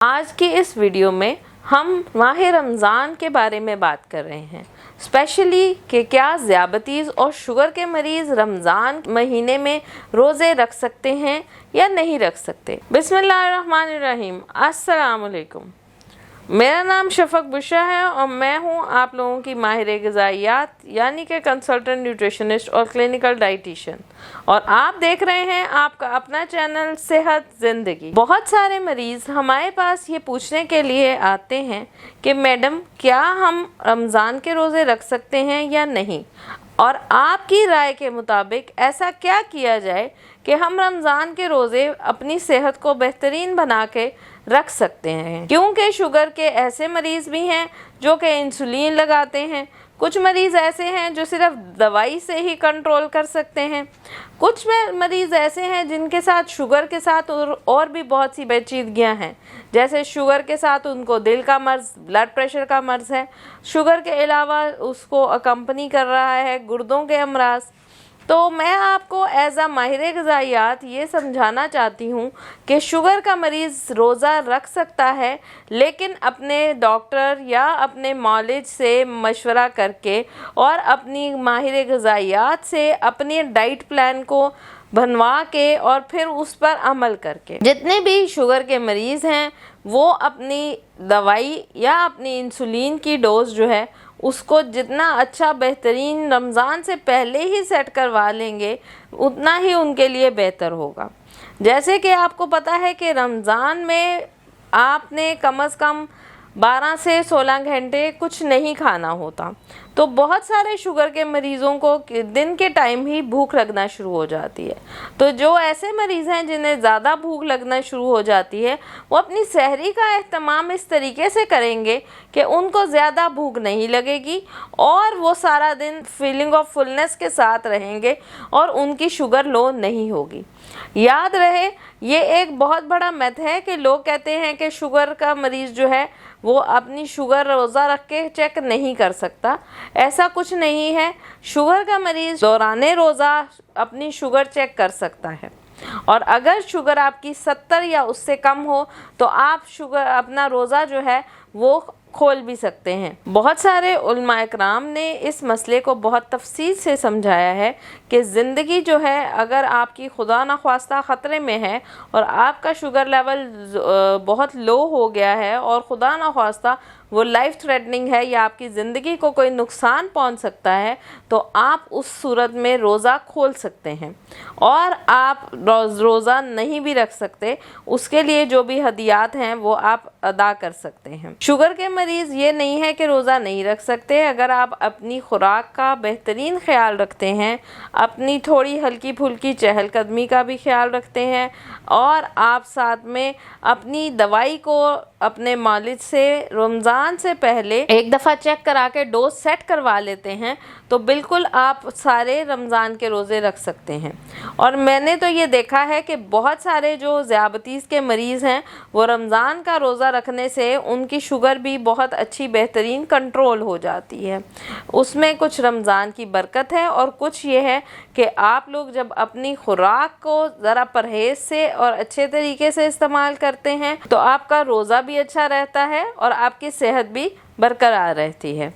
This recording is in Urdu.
آج کی اس ویڈیو میں ہم ماہ رمضان کے بارے میں بات کر رہے ہیں، اسپیشلی کہ کیا ذیابیطیز اور شوگر کے مریض رمضان مہینے میں روزے رکھ سکتے ہیں یا نہیں رکھ سکتے۔ بسم اللہ الرحمن الرحیم۔ السلام علیکم، میرا نام شفق بشرا ہے اور میں ہوں آپ لوگوں کی ماہر غذائیات یعنی کہ کنسلٹنٹ نیوٹریشنسٹ اور کلینکل ڈائٹیشین، اور آپ دیکھ رہے ہیں آپ کا اپنا چینل صحت زندگی۔ بہت سارے مریض ہمارے پاس یہ پوچھنے کے لیے آتے ہیں کہ میڈم کیا ہم رمضان کے روزے رکھ سکتے ہیں یا نہیں، اور آپ کی رائے کے مطابق ایسا کیا کیا جائے کہ ہم رمضان کے روزے اپنی صحت کو بہترین بنا کے رکھ سکتے ہیں، کیونکہ شوگر کے ایسے مریض بھی ہیں جو کہ انسولین لگاتے ہیں، کچھ مریض ایسے ہیں جو صرف دوائی سے ہی کنٹرول کر سکتے ہیں، کچھ مریض ایسے ہیں جن کے ساتھ شوگر کے ساتھ اور بھی بہت سی پیچیدگیاں ہیں، جیسے شوگر کے ساتھ ان کو دل کا مرض، بلڈ پریشر کا مرض ہے، شوگر کے علاوہ اس کو اکمپنی کر رہا ہے گردوں کے امراض۔ تو میں آپ کو ایز اے ماہر غذائیات یہ سمجھانا چاہتی ہوں کہ شوگر کا مریض روزہ رکھ سکتا ہے، لیکن اپنے ڈاکٹر یا اپنے معالج سے مشورہ کر کے اور اپنی ماہر غذائیات سے اپنی ڈائٹ پلان کو بنوا کے اور پھر اس پر عمل کر کے۔ جتنے بھی شوگر کے مریض ہیں وہ اپنی دوائی یا اپنی انسولین کی ڈوز جو ہے اس کو جتنا اچھا بہترین رمضان سے پہلے ہی سیٹ کروا لیں گے اتنا ہی ان کے لیے بہتر ہوگا۔ جیسے کہ آپ کو پتہ ہے کہ رمضان میں آپ نے کم از کم 12 سے 16 گھنٹے کچھ نہیں کھانا ہوتا، تو بہت سارے شوگر کے مریضوں کو دن کے ٹائم ہی بھوک لگنا شروع ہو جاتی ہے۔ تو جو ایسے مریض ہیں جنہیں زیادہ بھوک لگنا شروع ہو جاتی ہے وہ اپنی سحری کا اہتمام اس طریقے سے کریں گے کہ ان کو زیادہ بھوک نہیں لگے گی اور وہ سارا دن فیلنگ آف فلنس کے ساتھ رہیں گے اور ان کی شوگر لو نہیں ہوگی۔ یاد رہے یہ ایک بہت بڑا میتھ ہے کہ لوگ کہتے ہیں کہ شوگر کا مریض جو ہے وہ اپنی شوگر روزہ رکھ کے چیک نہیں کر سکتا، ایسا کچھ نہیں ہے۔ شوگر کا مریض دوران روزہ اپنی شوگر چیک کر سکتا ہے، اور اگر شوگر آپ کی 70 یا اس سے کم ہو تو آپ اپنا روزہ جو ہے وہ کھول بھی سکتے ہیں۔ بہت سارے علماء اکرام نے اس مسئلے کو بہت تفصیل سے سمجھایا ہے کہ زندگی جو ہے اگر آپ کی خدا نخواستہ خطرے میں ہے اور آپ کا شوگر لیول بہت لو ہو گیا ہے اور خدا نخواستہ وہ لائف تھریٹننگ ہے یا آپ کی زندگی کو کوئی نقصان پہنچ سکتا ہے، تو آپ اس صورت میں روزہ کھول سکتے ہیں اور آپ روزہ نہیں بھی رکھ سکتے، اس کے لیے جو بھی ہدیات ہیں وہ آپ ادا کر سکتے ہیں۔ شوگر کے مریض یہ نہیں ہے کہ روزہ نہیں رکھ سکتے، اگر آپ اپنی خوراک کا بہترین خیال رکھتے ہیں، اپنی تھوڑی ہلکی پھلکی چہل قدمی کا بھی خیال رکھتے ہیں، اور آپ ساتھ میں اپنی دوائی کو اپنے معالج سے رمضان سے پہلے ایک دفعہ چیک کرا کے ڈوز سیٹ کروا لیتے ہیں، تو بالکل آپ سارے رمضان کے روزے رکھ سکتے ہیں۔ اور میں نے تو یہ دیکھا ہے کہ بہت سارے جو ذیابیطیز کے مریض ہیں وہ رمضان کا روزہ رکھنے سے ان کی شوگر بھی بہت اچھی بہترین کنٹرول ہو جاتی ہے۔ اس میں کچھ رمضان کی برکت ہے اور کچھ یہ ہے کہ آپ لوگ جب اپنی خوراک کو ذرا پرہیز سے اور اچھے طریقے سے استعمال کرتے ہیں تو آپ کا روزہ بھی اچھا رہتا ہے اور آپ کی صحت بھی برقرار رہتی ہے۔